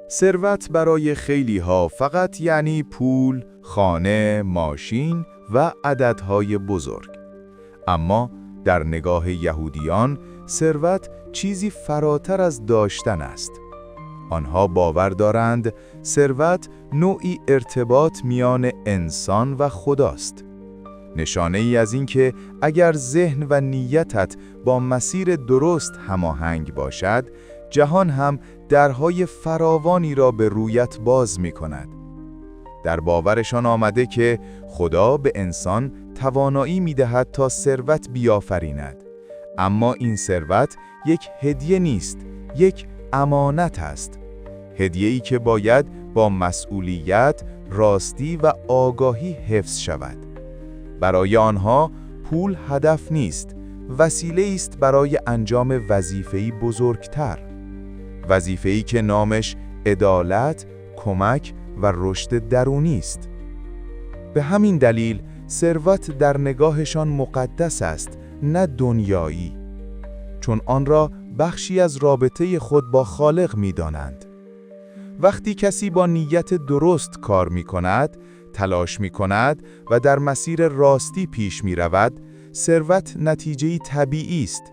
ثروت برای خیلی‌ها فقط یعنی پول، خانه، ماشین و عددهای بزرگ. اما در نگاه یهودیان، ثروت چیزی فراتر از داشتن است. آنها باور دارند ثروت نوعی ارتباط میان انسان و خداست. نشانه ای از اینکه اگر ذهن و نیتت با مسیر درست هماهنگ باشد، جهان هم درهای فراوانی را به رویت باز می کند. در باورشان آمده که خدا به انسان توانایی می دهد تا ثروت بیافریند. اما این ثروت یک هدیه نیست، یک امانت است. هدیه‌ای که باید با مسئولیت، راستی و آگاهی حفظ شود. برای آنها پول هدف نیست، وسیله است برای انجام وظیفه‌ای بزرگتر. وظیفه‌ای که نامش عدالت، کمک و رشد درونی است. به همین دلیل ثروت در نگاهشان مقدس است، نه دنیایی، چون آن را بخشی از رابطه خود با خالق می‌دانند. وقتی کسی با نیت درست کار می‌کند، تلاش می‌کند و در مسیر راستی پیش می‌رود، ثروت نتیجه‌ای طبیعی است،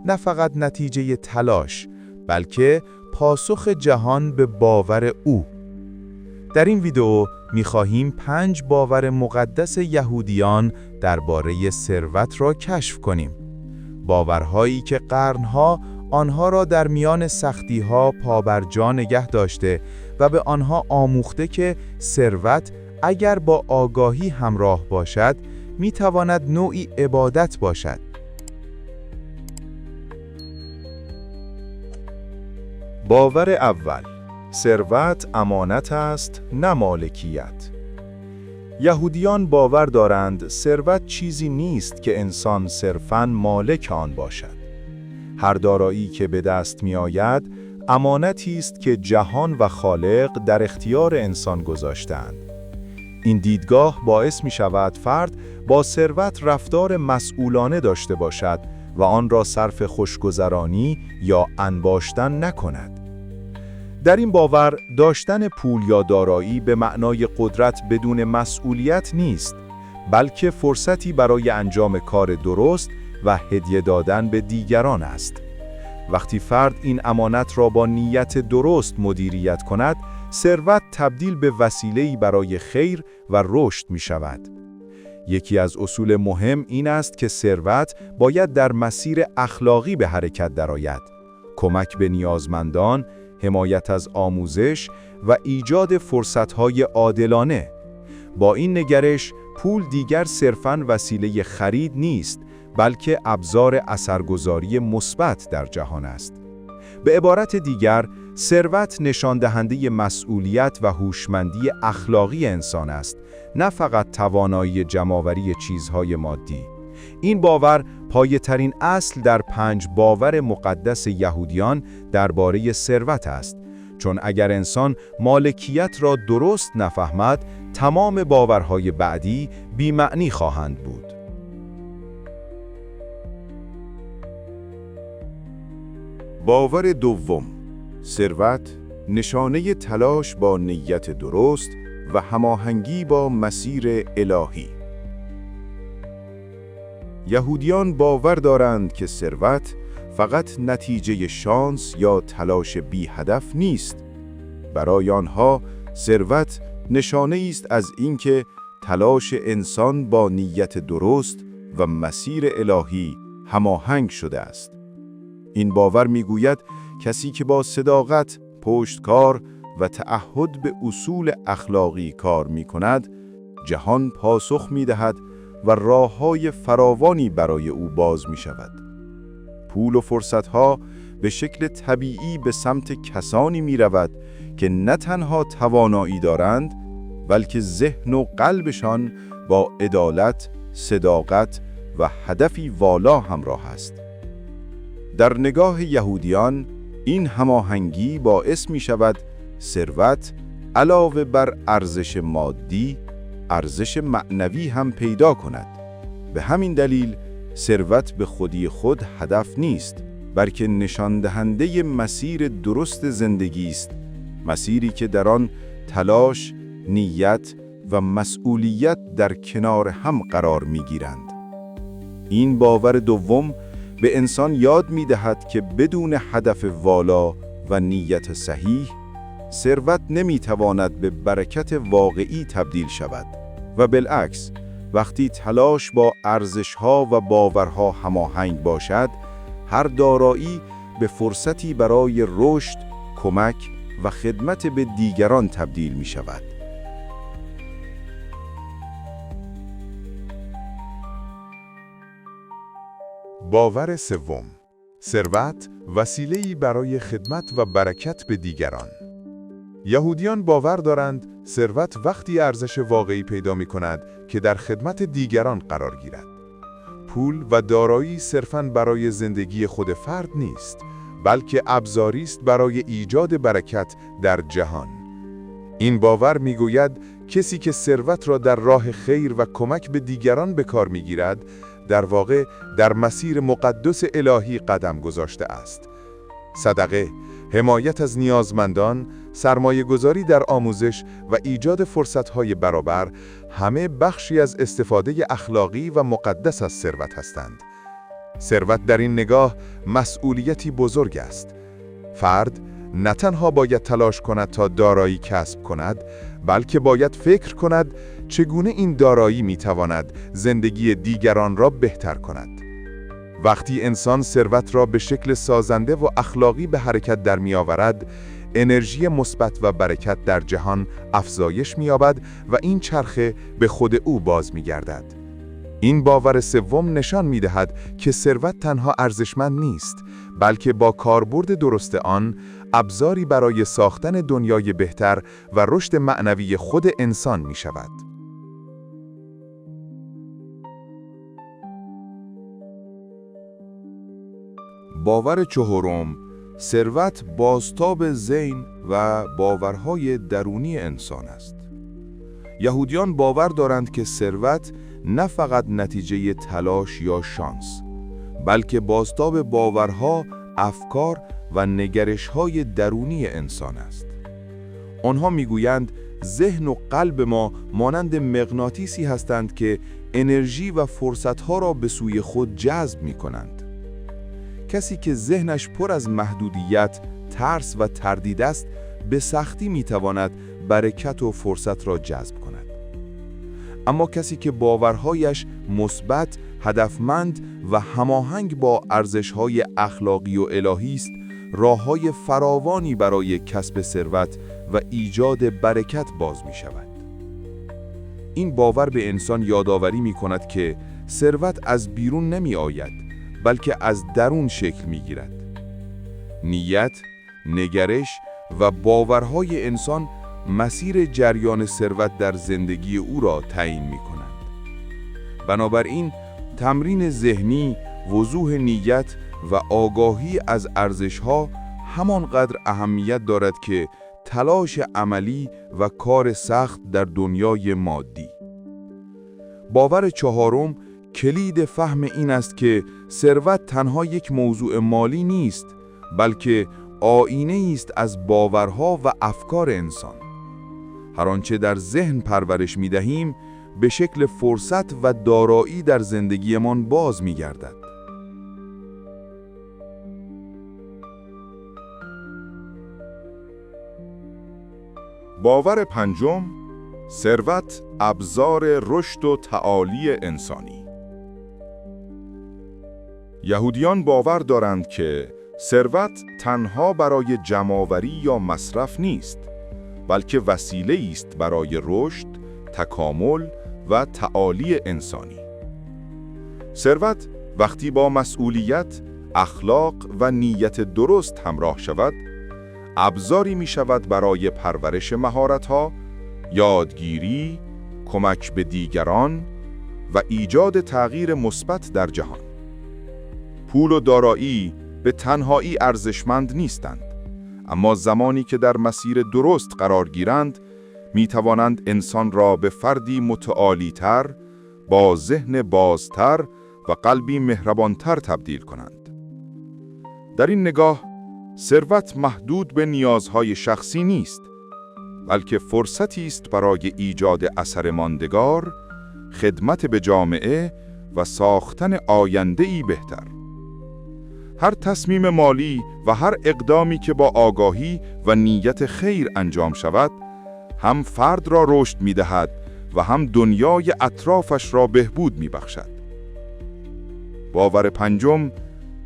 نه فقط نتیجه تلاش، بلکه پاسخ جهان به باور او. در این ویدئو می‌خواهیم 5 باور مقدس یهودیان درباره ثروت را کشف کنیم. باورهایی که قرنها آنها را در میان سختی‌ها پابرجا نگه داشته و به آنها آموخته که ثروت اگر با آگاهی همراه باشد، می‌تواند نوعی عبادت باشد. باور اول: ثروت امانت است، نه مالکیت. یهودیان باور دارند ثروت چیزی نیست که انسان صرفاً مالک آن باشد. هر دارایی که به دست می آید، امانتی است که جهان و خالق در اختیار انسان گذاشتند. این دیدگاه باعث می شود فرد با ثروت رفتار مسئولانه داشته باشد و آن را صرف خوشگذرانی یا انباشتن نکند. در این باور، داشتن پول یا دارایی به معنای قدرت بدون مسئولیت نیست، بلکه فرصتی برای انجام کار درست و هدیه دادن به دیگران است. وقتی فرد این امانت را با نیت درست مدیریت کند، ثروت تبدیل به وسیله‌ای برای خیر و رشد می شود. یکی از اصول مهم این است که ثروت باید در مسیر اخلاقی به حرکت درآید. کمک به نیازمندان، حمایت از آموزش و ایجاد فرصت‌های عادلانه. با این نگرش، پول دیگر صرفاً وسیله خرید نیست، بلکه ابزار اثرگذاری مثبت در جهان است. به عبارت دیگر، ثروت نشان دهنده مسئولیت و هوشمندی اخلاقی انسان است، نه فقط توانایی جمع‌آوری چیزهای مادی. این باور پایه‌ترین اصل در 5 باور مقدس یهودیان درباره ثروت است، چون اگر انسان مالکیت را درست نفهمد، تمام باورهای بعدی بی‌معنی خواهند بود. باور دوم: ثروت نشانه تلاش با نیت درست و هماهنگی با مسیر الهی. یهودیان باور دارند که ثروت فقط نتیجه شانس یا تلاش بی هدف نیست. برای آنها ثروت نشانه است از اینکه تلاش انسان با نیت درست و مسیر الهی هماهنگ شده است. این باور میگوید کسی که با صداقت، پشتکار و تعهد به اصول اخلاقی کار می‌کند، جهان پاسخ می‌دهد و راه‌های فراوانی برای او باز می‌شود. پول و فرصت‌ها به شکل طبیعی به سمت کسانی می‌رود که نه تنها توانایی دارند، بلکه ذهن و قلبشان با عدالت، صداقت و هدفی والا همراه است. در نگاه یهودیان، این هماهنگی باعث می شود ثروت علاوه بر ارزش مادی، ارزش معنوی هم پیدا کند. به همین دلیل ثروت به خودی خود هدف نیست، بلکه نشان دهنده مسیر درست زندگی است مسیری که در آن تلاش، نیت و مسئولیت در کنار هم قرار می‌گیرند. این باور دوم به انسان یاد می‌دهد که بدون هدف والا و نیت صحیح، ثروت نمی‌تواند به برکت واقعی تبدیل شود و بالعکس، وقتی تلاش با ارزش‌ها و باورها هماهنگ باشد، هر دارایی به فرصتی برای رشد، کمک و خدمت به دیگران تبدیل می‌شود. باور سوم، ثروت وسیله‌ای برای خدمت و برکت به دیگران. یهودیان باور دارند ثروت وقتی ارزش واقعی پیدا می‌کند که در خدمت دیگران قرار گیرد. پول و دارایی صرفاً برای زندگی خود فرد نیست، بلکه ابزاری است برای ایجاد برکت در جهان. این باور می‌گوید کسی که ثروت را در راه خیر و کمک به دیگران به کار می‌گیرد، در واقع در مسیر مقدس الهی قدم گذاشته است. صدقه، حمایت از نیازمندان، سرمایه‌گذاری در آموزش و ایجاد فرصت‌های برابر همه بخشی از استفاده اخلاقی و مقدس از ثروت هستند. ثروت در این نگاه مسئولیتی بزرگ است. فرد نه تنها باید تلاش کند تا دارایی کسب کند، بلکه باید فکر کند چگونه این دارایی میتواند زندگی دیگران را بهتر کند. وقتی انسان ثروت را به شکل سازنده و اخلاقی به حرکت در میآورد، انرژی مثبت و برکت در جهان افزایش می‌یابد و این چرخه به خود او باز می‌گردد. این باور سوم نشان می‌دهد که ثروت تنها ارزشمند نیست، بلکه با کاربرد درست آن، ابزاری برای ساختن دنیای بهتر و رشد معنوی خود انسان می‌شود. باور چهارم، ثروت بازتاب ذهن و باورهای درونی انسان است. یهودیان باور دارند که ثروت نه فقط نتیجه تلاش یا شانس، بلکه بازتاب باورها، افکار و نگرش‌های درونی انسان است. آنها میگویند ذهن و قلب ما مانند مغناطیسی هستند که انرژی و فرصتها را به سوی خود جذب می‌کنند. کسی که ذهنش پر از محدودیت، ترس و تردید است، به سختی میتواند برکت و فرصت را جذب کند. اما کسی که باورهایش مثبت، هدفمند و هماهنگ با ارزش‌های اخلاقی و الهی است، راه‌های فراوانی برای کسب ثروت و ایجاد برکت باز می‌شود. این باور به انسان یادآوری می‌کند که ثروت از بیرون نمی‌آید، بلکه از درون شکل می‌گیرد. نیت، نگرش و باورهای انسان مسیر جریان ثروت در زندگی او را تعیین می‌کنند. بنابراین تمرین ذهنی، وضوح نیت و آگاهی از ارزش‌ها همانقدر اهمیت دارد که تلاش عملی و کار سخت در دنیای مادی. باور چهارم کلید فهم این است که ثروت تنها یک موضوع مالی نیست، بلکه آینه است از باورها و افکار انسان. هر آنچه در ذهن پرورش می‌دهیم، به شکل فرصت و دارایی در زندگیمان باز می‌گردد. باور پنجم، ثروت ابزار رشد و تعالی انسانی. یهودیان باور دارند که ثروت تنها برای جمع‌آوری یا مصرف نیست، بلکه وسیله است برای رشد، تکامل و تعالی انسانی. ثروت وقتی با مسئولیت، اخلاق و نیت درست همراه شود، ابزاری می شود برای پرورش مهارت‌ها، یادگیری، کمک به دیگران و ایجاد تغییر مثبت در جهان. پول و دارایی به تنهایی ارزشمند نیستند، اما زمانی که در مسیر درست قرار گیرند، می توانند انسان را به فردی متعالی‌تر، با ذهن بازتر و قلبی مهربانتر تبدیل کنند. در این نگاه، ثروت محدود به نیازهای شخصی نیست، بلکه فرصتی است برای ایجاد اثر ماندگار، خدمت به جامعه و ساختن آینده‌ای بهتر. هر تصمیم مالی و هر اقدامی که با آگاهی و نیت خیر انجام شود، هم فرد را رشد می‌دهد و هم دنیای اطرافش را بهبود می‌بخشد. باور پنجم،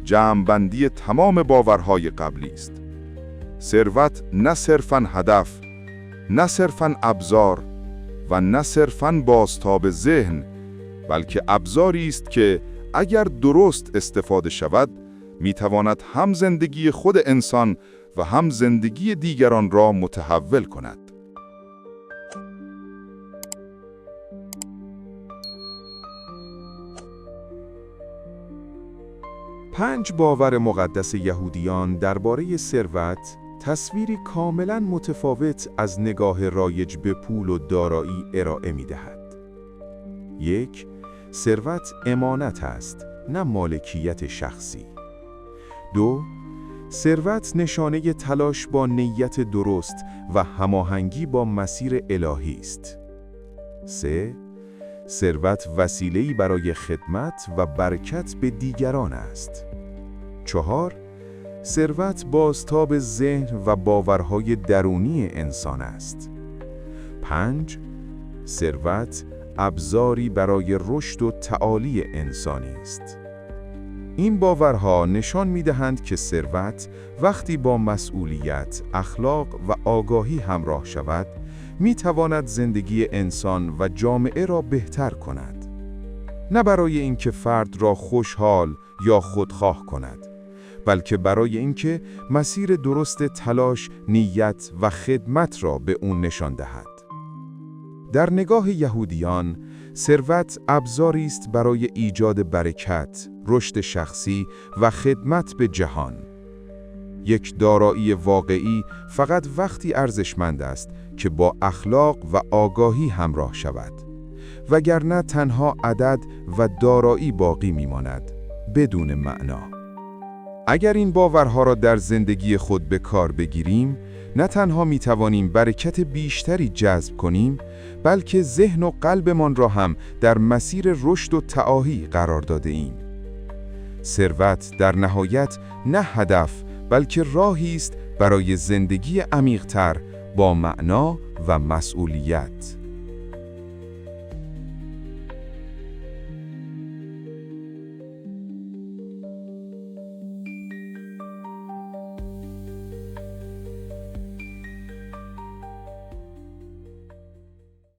جمع‌بندی تمام باورهای قبلی است. ثروت نه صرفاً هدف، نه صرفاً ابزار و نه صرفاً بازتاب ذهن، بلکه ابزاری است که اگر درست استفاده شود، می‌تواند هم زندگی خود انسان و هم زندگی دیگران را متحول کند. پنج باور مقدس یهودیان درباره ثروت تصویری کاملاً متفاوت از نگاه رایج به پول و دارایی ارائه می‌دهد. 1. ثروت امانت است، نه مالکیت شخصی. 2. ثروت نشانه تلاش با نیت درست و هماهنگی با مسیر الهی است. 3. ثروت وسیله‌ای برای خدمت و برکت به دیگران است. 4. ثروت بازتاب ذهن و باورهای درونی انسان است. 5. ثروت ابزاری برای رشد و تعالی انسانی است. این باورها نشان می‌دهند که ثروت وقتی با مسئولیت، اخلاق و آگاهی همراه شود، می‌تواند زندگی انسان و جامعه را بهتر کند. نه برای اینکه فرد را خوشحال یا خودخواه کند، بلکه برای اینکه مسیر درست تلاش، نیت و خدمت را به اون نشان دهد. در نگاه یهودیان، ثروت ابزاری است برای ایجاد برکت، رشد شخصی و خدمت به جهان. یک دارایی واقعی فقط وقتی ارزشمند است که با اخلاق و آگاهی همراه شود، وگرنه تنها عدد و دارایی باقی میماند، بدون معنا. اگر این باورها را در زندگی خود به کار بگیریم، نه تنها میتوانیم برکت بیشتری جذب کنیم، بلکه ذهن و قلبمان را هم در مسیر رشد و تعالی قرار داده ایم. ثروت در نهایت نه هدف، بلکه راهی است برای زندگی عمیق‌تر با معنا و مسئولیت.